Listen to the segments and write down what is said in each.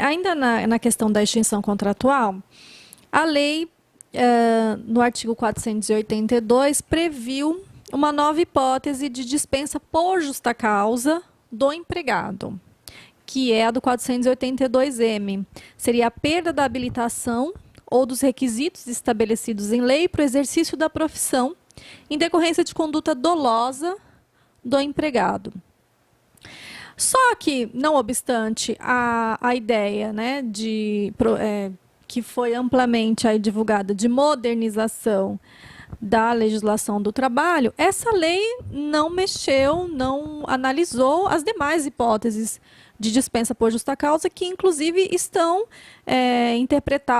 Ainda na questão da extinção contratual, a lei, no artigo 482, previu uma nova hipótese de dispensa por justa causa do empregado, que é a do 482-M. Seria a perda da habilitação ou dos requisitos estabelecidos em lei para o exercício da profissão, em decorrência de conduta dolosa do empregado. Só que, não obstante a ideia, né, que foi amplamente aí divulgada, de modernização da legislação do trabalho, essa lei não mexeu, não analisou as demais hipóteses de dispensa por justa causa, que inclusive estão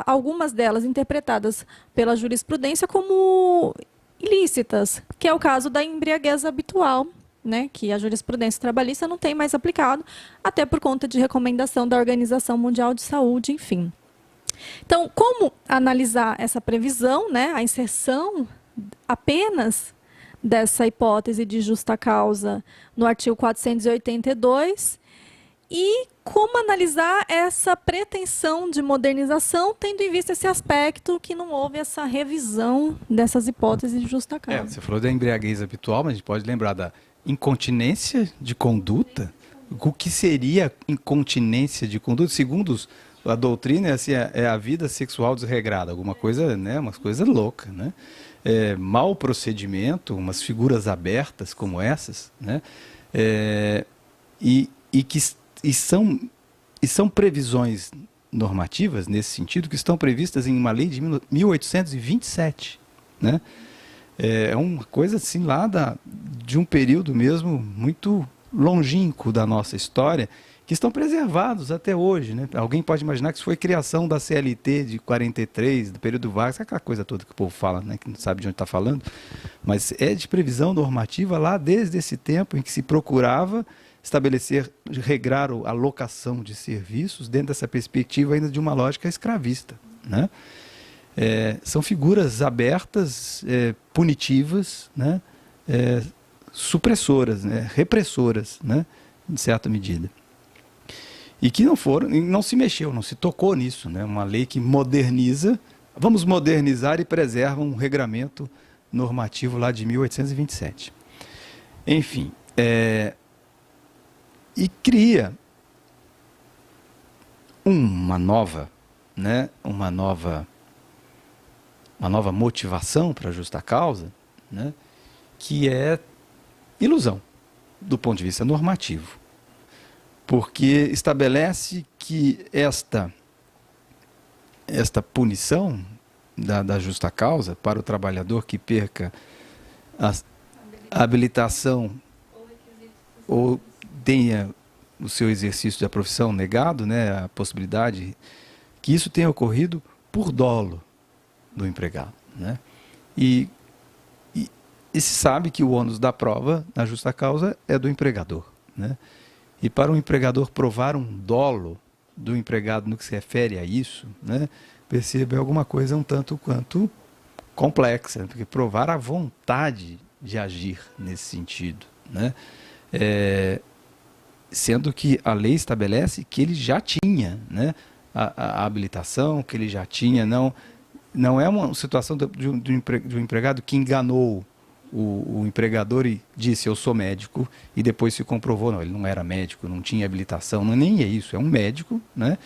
algumas delas interpretadas pela jurisprudência como ilícitas, que é o caso da embriaguez habitual, né, que a jurisprudência trabalhista não tem mais aplicado, até por conta de recomendação da Organização Mundial de Saúde, enfim. Então, como analisar essa previsão, né, a inserção apenas dessa hipótese de justa causa no artigo 482 e como analisar essa pretensão de modernização, tendo em vista esse aspecto que não houve essa revisão dessas hipóteses de justa causa. Você falou da embriaguez habitual, mas a gente pode lembrar da incontinência de conduta. O que seria incontinência de conduta? Segundo a doutrina, assim, é a vida sexual desregrada, alguma coisa, né, uma coisa louca, né? Mau procedimento, umas figuras abertas como essas, né? E são previsões normativas nesse sentido que estão previstas em uma lei de 1827, né? É uma coisa assim lá de um período mesmo muito longínquo da nossa história, que estão preservados até hoje, né? Alguém pode imaginar que isso foi criação da CLT de 43, do período Vargas, aquela coisa toda que o povo fala, né? Que não sabe de onde está falando, mas é de previsão normativa lá desde esse tempo em que se procurava estabelecer, regrar a locação de serviços dentro dessa perspectiva ainda de uma lógica escravista, né? São figuras abertas, punitivas, né? Supressoras, né? Repressoras, né? Em certa medida. E que não se mexeu, não se tocou nisso, né? Uma lei que moderniza, vamos modernizar e preserva um regramento normativo lá de 1827. Enfim, e cria uma nova, né? Uma nova motivação para a justa causa, né? Que é ilusão, do ponto de vista normativo. Porque estabelece que esta punição da justa causa para o trabalhador que perca a habilitação ou tenha o seu exercício da profissão negado, né, a possibilidade que isso tenha ocorrido por dolo do empregado, né? E se sabe que o ônus da prova na justa causa é do empregador, né? E para um empregador provar um dolo do empregado no que se refere a isso, né, perceba, é alguma coisa um tanto quanto complexa, porque provar a vontade de agir nesse sentido, né? Sendo que a lei estabelece que ele já tinha, né, a habilitação, que ele já tinha, não é uma situação de um empregado que enganou o empregador e disse, eu sou médico, e depois se comprovou, não, ele não era médico, não tinha habilitação, nem é isso, é um médico, né,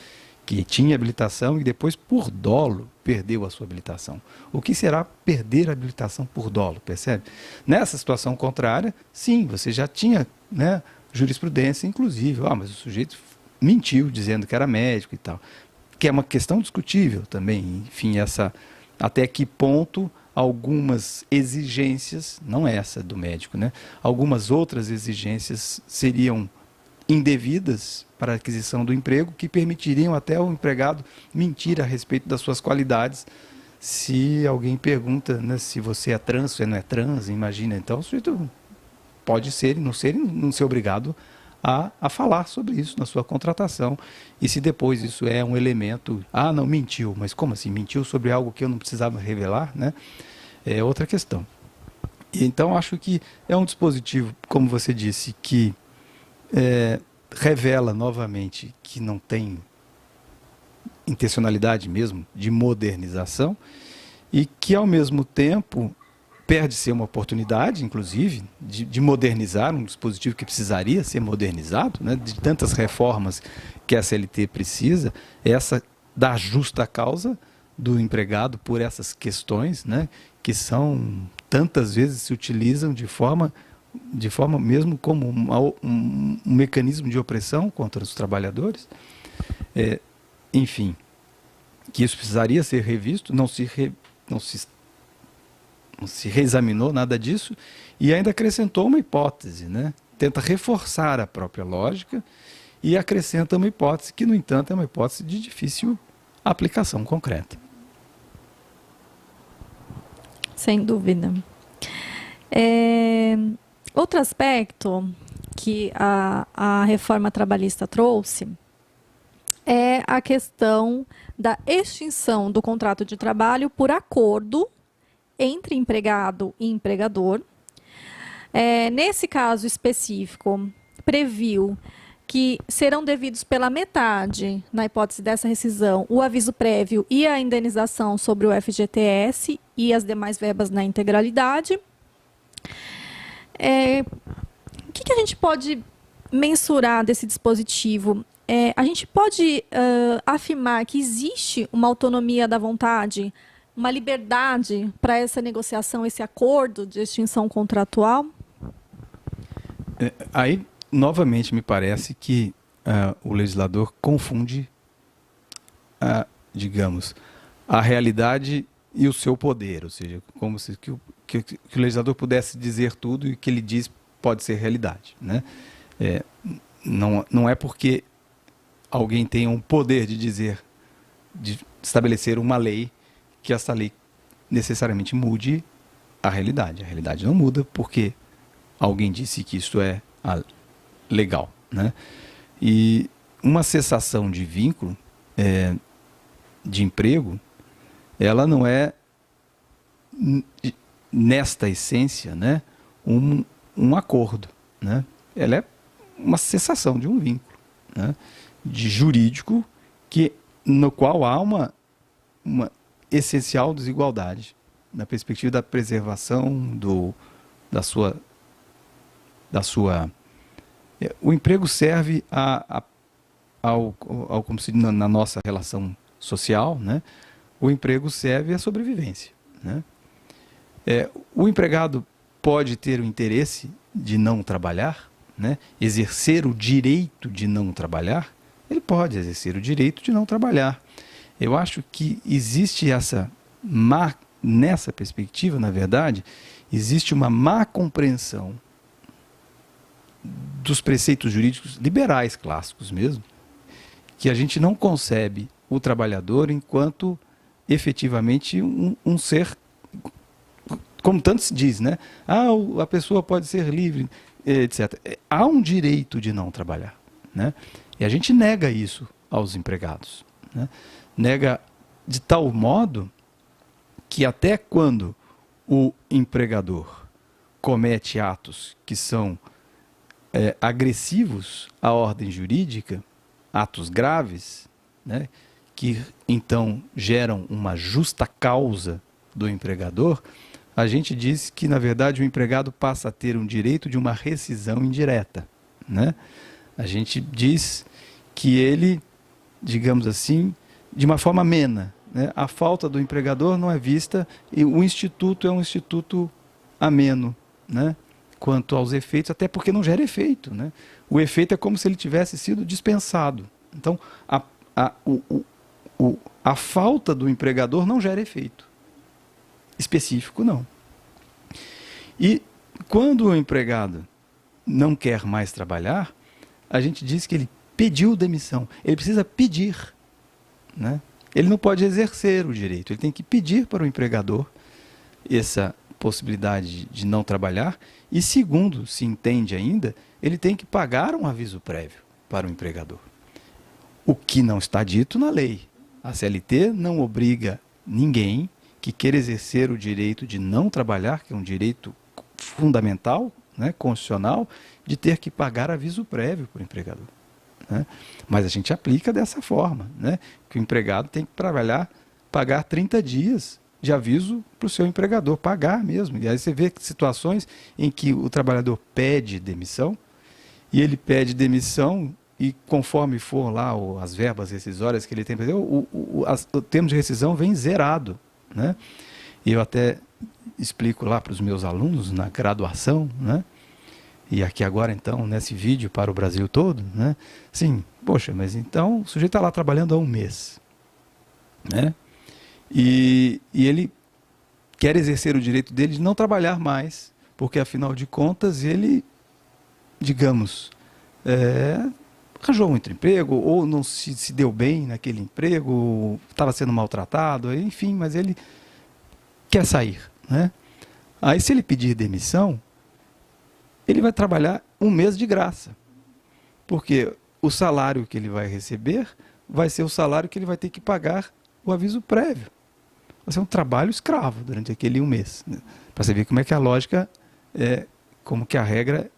que tinha habilitação e depois, por dolo, perdeu a sua habilitação. O que será perder a habilitação por dolo, percebe? Nessa situação contrária, sim, você já tinha, né, jurisprudência, inclusive, mas o sujeito mentiu dizendo que era médico e tal, que é uma questão discutível também, enfim, até que ponto algumas exigências, não essa do médico, né? Algumas outras exigências seriam indevidas para a aquisição do emprego, que permitiriam até o empregado mentir a respeito das suas qualidades. Se alguém pergunta, né, se você é trans, se não é trans, imagina, então o sujeito pode ser e não ser obrigado a falar sobre isso na sua contratação. E se depois isso é um elemento, não, mentiu, mas como assim? Mentiu sobre algo que eu não precisava revelar, né? É outra questão. E então acho que é um dispositivo, como você disse, que revela novamente que não tem intencionalidade mesmo de modernização, e que, ao mesmo tempo, perde-se uma oportunidade, inclusive, de modernizar um dispositivo que precisaria ser modernizado, né, de tantas reformas que a CLT precisa, essa da justa causa do empregado por essas questões, né, que são, tantas vezes se utilizam de forma mesmo como um mecanismo de opressão contra os trabalhadores. Enfim, que isso precisaria ser revisto, não se reexaminou nada disso, e ainda acrescentou uma hipótese, né? Tenta reforçar a própria lógica e acrescenta uma hipótese que, no entanto, é uma hipótese de difícil aplicação concreta. Sem dúvida. Outro aspecto que a reforma trabalhista trouxe é a questão da extinção do contrato de trabalho por acordo entre empregado e empregador. Nesse caso específico, previu que serão devidos pela metade, na hipótese dessa rescisão, o aviso prévio e a indenização sobre o FGTS e as demais verbas na integralidade. O que a gente pode mensurar desse dispositivo? A gente pode afirmar que existe uma autonomia da vontade, uma liberdade para essa negociação, esse acordo de extinção contratual? Aí, novamente, me parece que o legislador confunde, digamos, a realidade e o seu poder, ou seja, como se que o legislador pudesse dizer tudo e o que ele diz pode ser realidade, né? Não é porque alguém tenha um poder de dizer, de estabelecer uma lei, que essa lei necessariamente mude a realidade. A realidade não muda porque alguém disse que isso é legal, né? E uma cessação de vínculo de emprego, ela não é, nesta essência, né, um acordo, né? Ela é uma cessação de um vínculo, né, de jurídico, no qual há uma essencial desigualdade na perspectiva da preservação da sua o emprego serve como se diz na nossa relação social, né? O emprego serve à sobrevivência, né? O empregado pode ter o interesse de não trabalhar, né? Exercer o direito de não trabalhar. Ele pode exercer o direito de não trabalhar. Eu acho que existe nessa perspectiva, na verdade, existe uma má compreensão dos preceitos jurídicos liberais clássicos mesmo, que a gente não concebe o trabalhador enquanto efetivamente um ser, como tanto se diz, né? A pessoa pode ser livre, etc. Há um direito de não trabalhar, né? E a gente nega isso aos empregados, né? Nega de tal modo que até quando o empregador comete atos que são agressivos à ordem jurídica, atos graves, né, que então geram uma justa causa do empregador, a gente diz que, na verdade, o empregado passa a ter um direito de uma rescisão indireta, né? A gente diz que ele, digamos assim, de uma forma amena, né? A falta do empregador não é vista e o instituto é um instituto ameno, né? Quanto aos efeitos, até porque não gera efeito, né? O efeito é como se ele tivesse sido dispensado. Então, a falta do empregador não gera efeito específico, não. E quando o empregado não quer mais trabalhar, a gente diz que ele pediu demissão. Ele precisa pedir, né? Ele não pode exercer o direito, ele tem que pedir para o empregador essa possibilidade de não trabalhar e, segundo se entende ainda, ele tem que pagar um aviso prévio para o empregador. O que não está dito na lei. A CLT não obriga ninguém que queira exercer o direito de não trabalhar, que é um direito fundamental, né, constitucional, de ter que pagar aviso prévio para o empregador. né? Mas a gente aplica dessa forma, né? Que o empregado tem que trabalhar, pagar 30 dias de aviso para o seu empregador, pagar mesmo. E aí você vê situações em que o trabalhador pede demissão, e ele pede demissão, e conforme for lá as verbas rescisórias que ele tem, o termo de rescisão vem zerado, né? E eu até explico lá para os meus alunos na graduação, né? E aqui agora então, nesse vídeo para o Brasil todo, né? Sim, poxa, mas então o sujeito está lá trabalhando há um mês, né? E ele quer exercer o direito dele de não trabalhar mais, porque afinal de contas ele, digamos, arranjou um outro emprego, ou não se deu bem naquele emprego, estava sendo maltratado, enfim, mas ele quer sair, né? Aí se ele pedir demissão, ele vai trabalhar um mês de graça, porque o salário que ele vai receber vai ser o salário que ele vai ter que pagar o aviso prévio. Vai ser um trabalho escravo durante aquele um mês, né? Para você ver como é que a lógica, como que a regra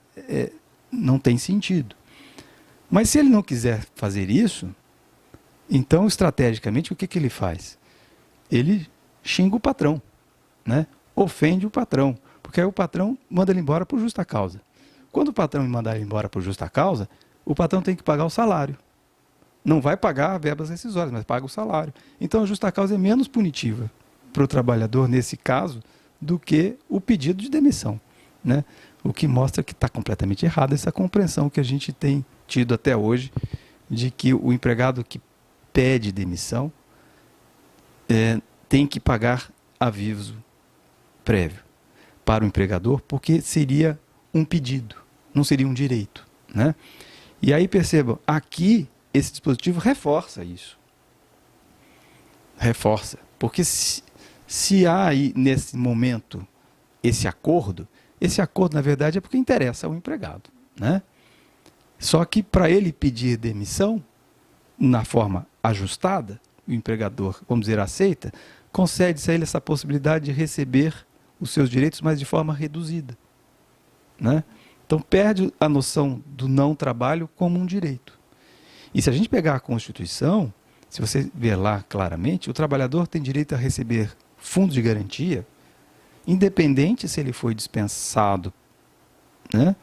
não tem sentido. Mas se ele não quiser fazer isso, então estrategicamente o que ele faz? Ele xinga o patrão, né? Ofende o patrão, porque aí o patrão manda ele embora por justa causa. Quando o patrão mandar ele embora por justa causa, o patrão tem que pagar o salário. Não vai pagar verbas rescisórias, mas paga o salário. Então a justa causa é menos punitiva para o trabalhador, nesse caso, do que o pedido de demissão, né? O que mostra que está completamente errada essa compreensão que a gente tem tido até hoje, de que o empregado que pede demissão tem que pagar aviso prévio para o empregador, porque seria um pedido, não seria um direito, né? E aí percebam, aqui esse dispositivo reforça isso. Reforça. Porque se há aí, nesse momento, esse acordo, na verdade, é porque interessa ao empregado, né? Só que para ele pedir demissão, na forma ajustada, o empregador, vamos dizer, aceita, concede-se a ele essa possibilidade de receber os seus direitos, mas de forma reduzida, né? Então perde a noção do não trabalho como um direito. E se a gente pegar a Constituição, se você ver lá claramente, o trabalhador tem direito a receber fundo de garantia, independente se ele foi dispensado, né,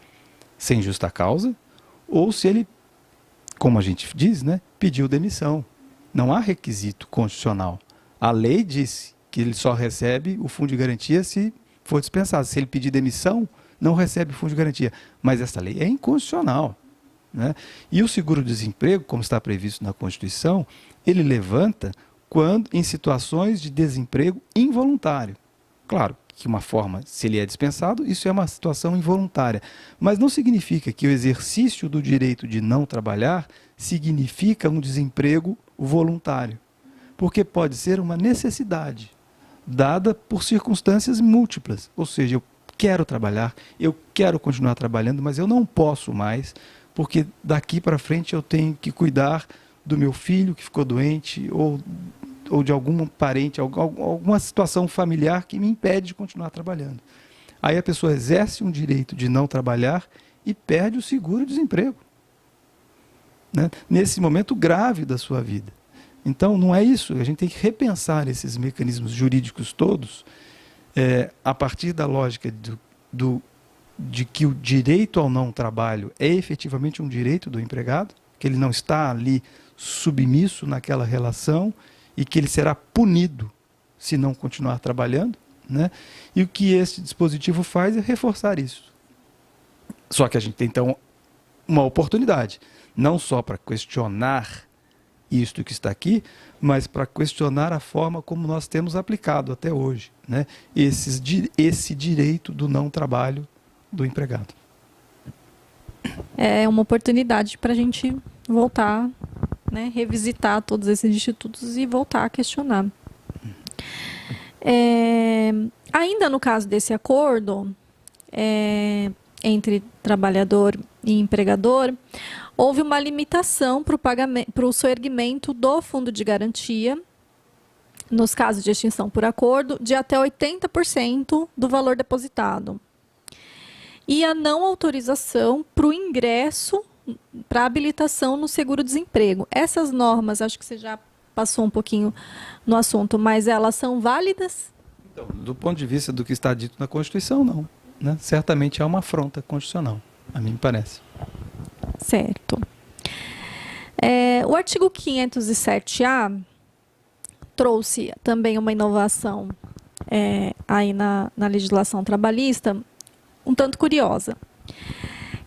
sem justa causa, ou se ele, como a gente diz, né, pediu demissão. Não há requisito constitucional. A lei diz que ele só recebe o fundo de garantia se for dispensado. Se ele pedir demissão, não recebe o fundo de garantia. Mas essa lei é inconstitucional, né? E o seguro-desemprego, como está previsto na Constituição, ele levanta quando em situações de desemprego involuntário. Claro que uma forma, se ele é dispensado, isso é uma situação involuntária. Mas não significa que o exercício do direito de não trabalhar significa um desemprego voluntário. Porque pode ser uma necessidade, dada por circunstâncias múltiplas. Ou seja, eu quero trabalhar, eu quero continuar trabalhando, mas eu não posso mais, porque daqui para frente eu tenho que cuidar do meu filho que ficou doente, ou de algum parente, alguma situação familiar que me impede de continuar trabalhando. Aí a pessoa exerce um direito de não trabalhar e perde o seguro-desemprego, né, nesse momento grave da sua vida. Então não é isso, a gente tem que repensar esses mecanismos jurídicos todos, a partir da lógica de que o direito ao não trabalho é efetivamente um direito do empregado, que ele não está ali submisso naquela relação e que ele será punido se não continuar trabalhando, né? E o que esse dispositivo faz é reforçar isso. Só que a gente tem, então, uma oportunidade, não só para questionar isto que está aqui, mas para questionar a forma como nós temos aplicado até hoje, né, esse direito do não trabalho do empregado. É uma oportunidade para a gente voltar, né, revisitar todos esses institutos e voltar a questionar. Ainda no caso desse acordo entre trabalhador e empregador, houve uma limitação para o soerguimento do fundo de garantia, nos casos de extinção por acordo, de até 80% do valor depositado. E a não autorização para o ingresso para habilitação no seguro-desemprego. Essas normas, acho que você já passou um pouquinho no assunto, mas elas são válidas? Então, do ponto de vista do que está dito na Constituição, não. Né? Certamente é uma afronta constitucional, a mim me parece. Certo. O artigo 507-A trouxe também uma inovação aí na legislação trabalhista, um tanto curiosa,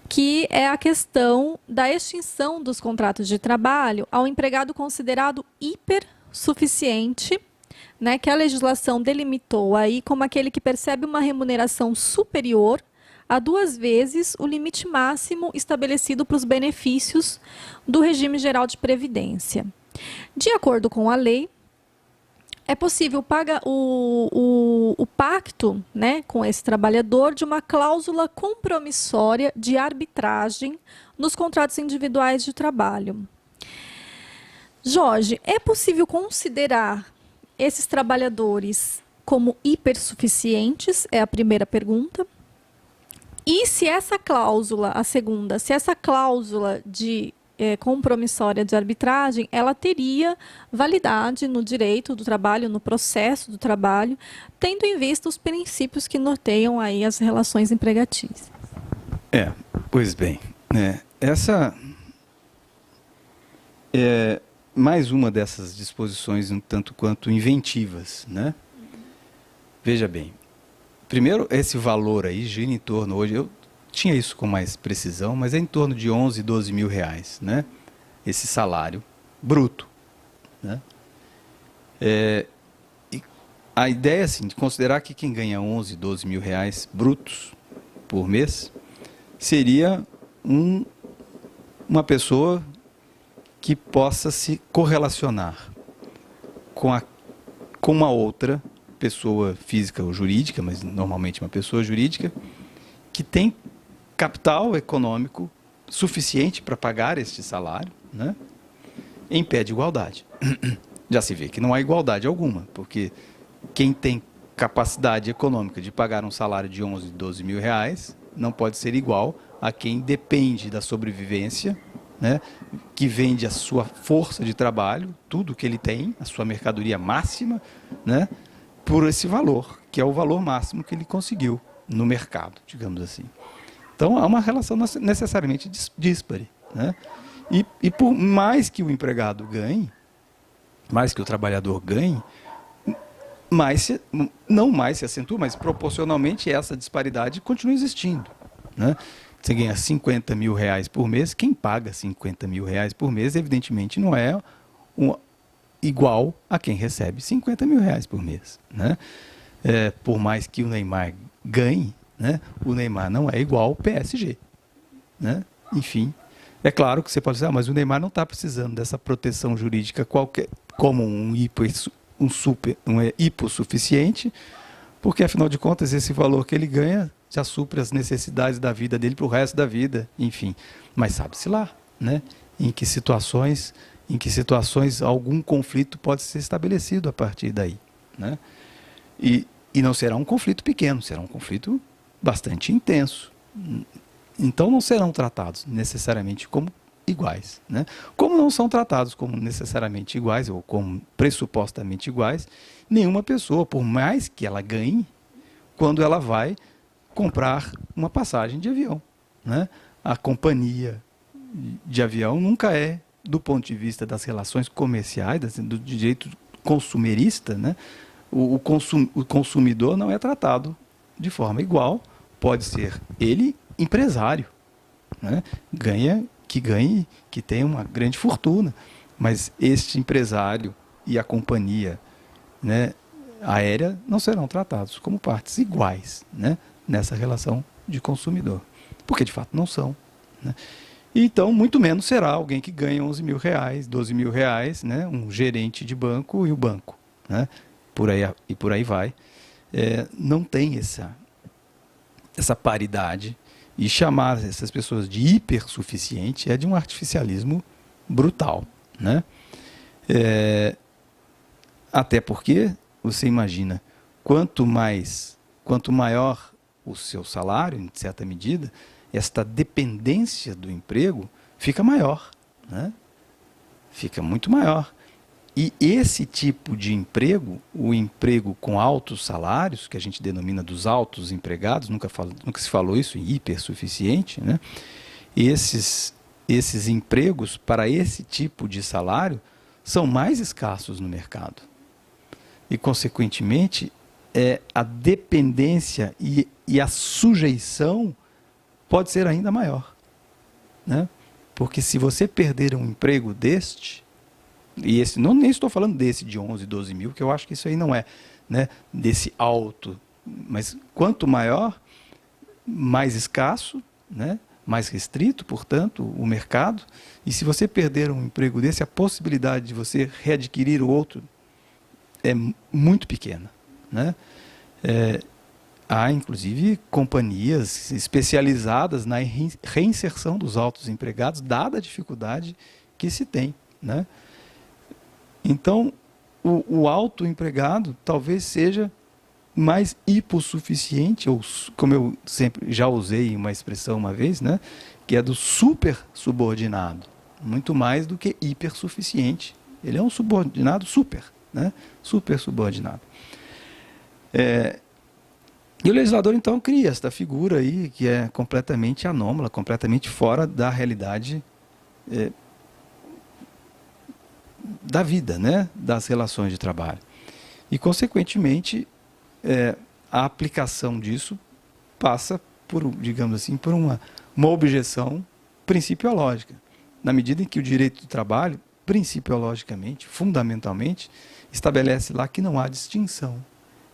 que é a questão da extinção dos contratos de trabalho ao empregado considerado hipersuficiente, né, que a legislação delimitou aí como aquele que percebe uma remuneração superior a 2 vezes o limite máximo estabelecido para os benefícios do regime geral de previdência. De acordo com a lei, é possível pagar o pacto, né, com esse trabalhador de uma cláusula compromissória de arbitragem nos contratos individuais de trabalho. Jorge, é possível considerar esses trabalhadores como hipersuficientes? É a primeira pergunta. E se essa cláusula, a segunda, se essa cláusula de compromissória de arbitragem, ela teria validade no direito do trabalho, no processo do trabalho, tendo em vista os princípios que norteiam aí as relações empregatícias. Pois bem, essa é mais uma dessas disposições um tanto quanto inventivas, né? Veja bem, primeiro, esse valor aí gira em torno, hoje eu tinha isso com mais precisão, mas é em torno de 11, 12 mil reais, né? Esse salário bruto, né? E a ideia, assim, de considerar que quem ganha 11, 12 mil reais brutos por mês seria uma pessoa que possa se correlacionar com uma outra pessoa física ou jurídica, mas normalmente uma pessoa jurídica, que tem capital econômico suficiente para pagar este salário, né, em pé de igualdade. Já se vê que não há igualdade alguma, porque quem tem capacidade econômica de pagar um salário de 11, 12 mil reais não pode ser igual a quem depende da sobrevivência, né, que vende a sua força de trabalho, tudo que ele tem, a sua mercadoria máxima, né, por esse valor, que é o valor máximo que ele conseguiu no mercado, digamos assim. Então, há uma relação necessariamente díspare, né? E por mais que o empregado ganhe, mais que o trabalhador ganhe, não mais se acentua, mas proporcionalmente essa disparidade continua existindo, né? Você ganha 50 mil reais por mês, quem paga 50 mil reais por mês, evidentemente, não é igual a quem recebe 50 mil reais por mês, né? Por mais que o Neymar ganhe, né, o Neymar não é igual ao PSG, né? Enfim, é claro que você pode dizer, mas o Neymar não está precisando dessa proteção jurídica qualquer, como um hipossuficiente, porque afinal de contas esse valor que ele ganha já supre as necessidades da vida dele para o resto da vida, enfim. Mas sabe-se lá, né, em que situações algum conflito pode ser estabelecido a partir daí, né? E não será um conflito pequeno, será um conflito bastante intenso. Então não serão tratados necessariamente como iguais, né? Como não são tratados como necessariamente iguais ou como pressupostamente iguais, nenhuma pessoa, por mais que ela ganhe, quando ela vai comprar uma passagem de avião, né? A companhia de avião nunca é, do ponto de vista das relações comerciais, do direito consumerista, né? O consumidor não é tratado de forma igual. Pode ser ele empresário, né? Que tem uma grande fortuna, mas este empresário e a companhia, né, aérea não serão tratados como partes iguais, né, nessa relação de consumidor, porque de fato não são, né? Então, muito menos será alguém que ganha 11 mil reais, 12 mil reais, né, um gerente de banco e o banco, né, por aí vai. Não tem essa paridade, e chamar essas pessoas de hipersuficiente é de um artificialismo brutal, né? Até porque, você imagina, quanto maior o seu salário, em certa medida, esta dependência do emprego fica maior, né? Fica muito maior. E esse tipo de emprego, o emprego com altos salários, que a gente denomina dos altos empregados, nunca se falou isso em hipersuficiente, né? Esses empregos para esse tipo de salário são mais escassos no mercado. E, consequentemente, a dependência e a sujeição pode ser ainda maior, né? Porque se você perder um emprego deste, e esse, não, nem estou falando desse de 11, 12 mil, que eu acho que isso aí não é, né, desse alto, mas quanto maior, mais escasso, né, mais restrito, portanto, o mercado, e se você perder um emprego desse, a possibilidade de você readquirir o outro é muito pequena, né? Há, inclusive, companhias especializadas na reinserção dos altos empregados, dada a dificuldade que se tem, né? Então, o autoempregado talvez seja mais hipossuficiente, ou como eu sempre já usei uma expressão uma vez, né, que é do super subordinado, muito mais do que hipersuficiente. Ele é um subordinado super, né, super subordinado. E o legislador, então, cria esta figura aí, que é completamente anômala, completamente fora da realidade da vida, né, das relações de trabalho. E, consequentemente, a aplicação disso passa por, digamos assim, por uma objeção principiológica, na medida em que o direito do trabalho, principiologicamente, fundamentalmente, estabelece lá que não há distinção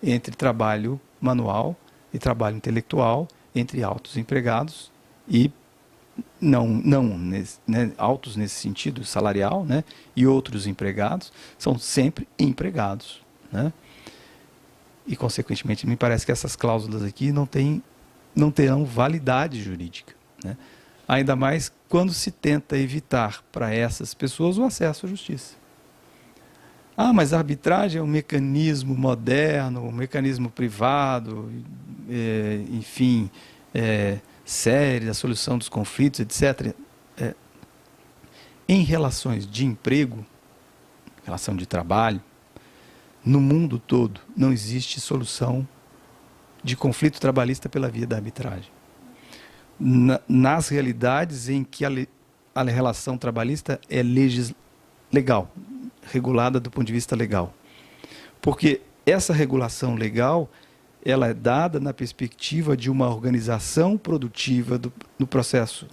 entre trabalho manual e trabalho intelectual, entre altos empregados e altos nesse sentido salarial, né, e outros empregados são sempre empregados, né? E, consequentemente, me parece que essas cláusulas aqui não terão validade jurídica, né? Ainda mais quando se tenta evitar para essas pessoas o acesso à justiça. Ah, mas a arbitragem é um mecanismo moderno, um mecanismo privado, enfim, sério, a solução dos conflitos, etc. Em relações de emprego, relação de trabalho, no mundo todo não existe solução de conflito trabalhista pela via da arbitragem. Nas realidades em que a relação trabalhista é legal, regulada do ponto de vista legal. Porque essa regulação legal, ela é dada na perspectiva de uma organização produtiva no processo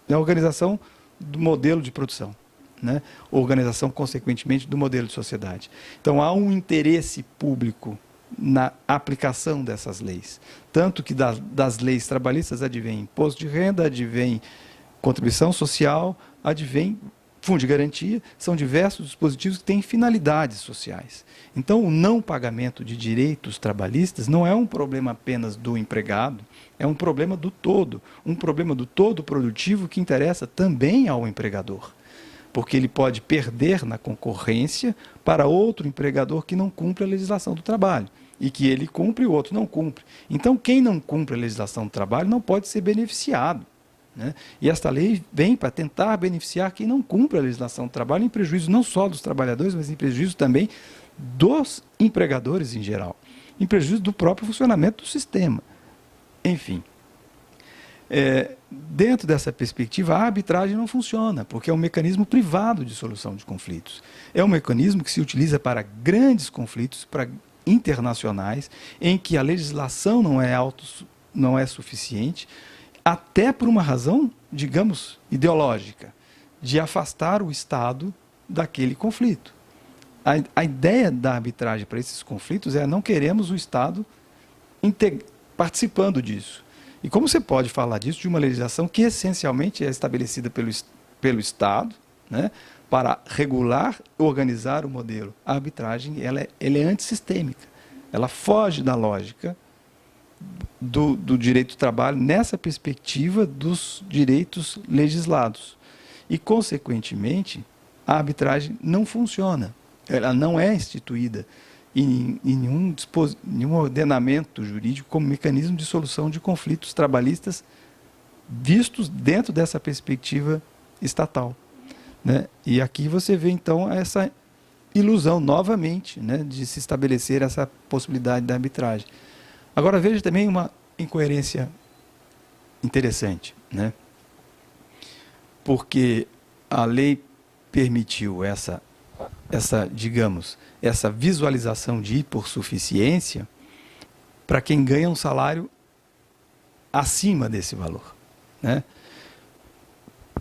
da organização do modelo de produção, né? Organização, consequentemente, do modelo de sociedade. Então, há um interesse público na aplicação dessas leis. Tanto que das leis trabalhistas advém imposto de renda, advém contribuição social, advém fundo de garantia, são diversos dispositivos que têm finalidades sociais. Então, o não pagamento de direitos trabalhistas não é um problema apenas do empregado, é um problema do todo produtivo que interessa também ao empregador, porque ele pode perder na concorrência para outro empregador que não cumpre a legislação do trabalho, e que ele cumpre e o outro não cumpre. Então, quem não cumpre a legislação do trabalho não pode ser beneficiado, né? E esta lei vem para tentar beneficiar quem não cumpre a legislação do trabalho, em prejuízo não só dos trabalhadores, mas em prejuízo também dos empregadores em geral, em prejuízo do próprio funcionamento do sistema. Enfim, dentro dessa perspectiva, a arbitragem não funciona, porque é um mecanismo privado de solução de conflitos. É um mecanismo que se utiliza para grandes conflitos, para internacionais, em que a legislação não é suficiente, até por uma razão, digamos, ideológica, de afastar o Estado daquele conflito. A ideia da arbitragem para esses conflitos não queremos o Estado participando disso. E como você pode falar disso de uma legislação que essencialmente é estabelecida pelo Estado, né, para regular e organizar o modelo? A arbitragem ela é antissistêmica, ela foge da lógica do direito do trabalho nessa perspectiva dos direitos legislados. E, consequentemente, a arbitragem não funciona. Ela não é instituída em nenhum ordenamento jurídico como mecanismo de solução de conflitos trabalhistas vistos dentro dessa perspectiva estatal, né? E aqui você vê, então, essa ilusão, novamente, né, de se estabelecer essa possibilidade da arbitragem. Agora, veja também uma incoerência interessante, né? Porque a lei permitiu digamos, essa visualização de hipossuficiência para quem ganha um salário acima desse valor, né?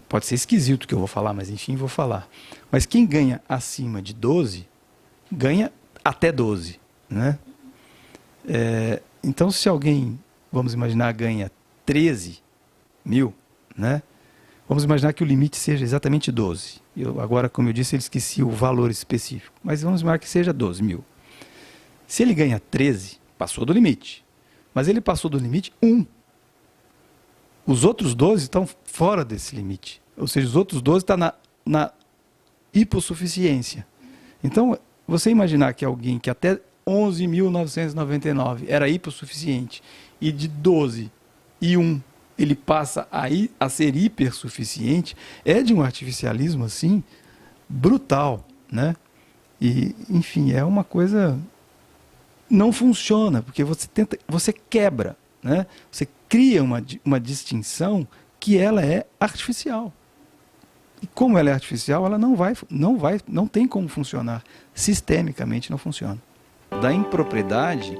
Pode ser esquisito o que eu vou falar, mas enfim, vou falar. Mas quem ganha acima de 12, ganha até 12, né? Então, se alguém, vamos imaginar, ganha 13 mil, né? Vamos imaginar que o limite seja exatamente 12. Agora, como eu disse, ele esqueci o valor específico, mas vamos imaginar que seja 12 mil. Se ele ganha 13, passou do limite. Mas ele passou do limite 1. Os outros 12 estão fora desse limite. Ou seja, os outros 12 estão na hipossuficiência. Então, você imaginar que alguém que até 11.999 era hipossuficiente e de 12 e 1 ele passa a ser hipersuficiente, é de um artificialismo assim brutal, né? E, enfim, é uma coisa... Não funciona, porque você quebra, né? Você cria uma distinção que ela é artificial. E como ela é artificial, ela não tem como funcionar. Sistemicamente não funciona. Da impropriedade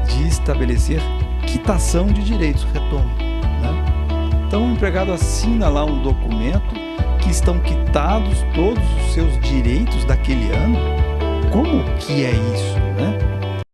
de estabelecer quitação de direitos, retomo, né? Então o empregado assina lá um documento que estão quitados todos os seus direitos daquele ano. Como que é isso, né?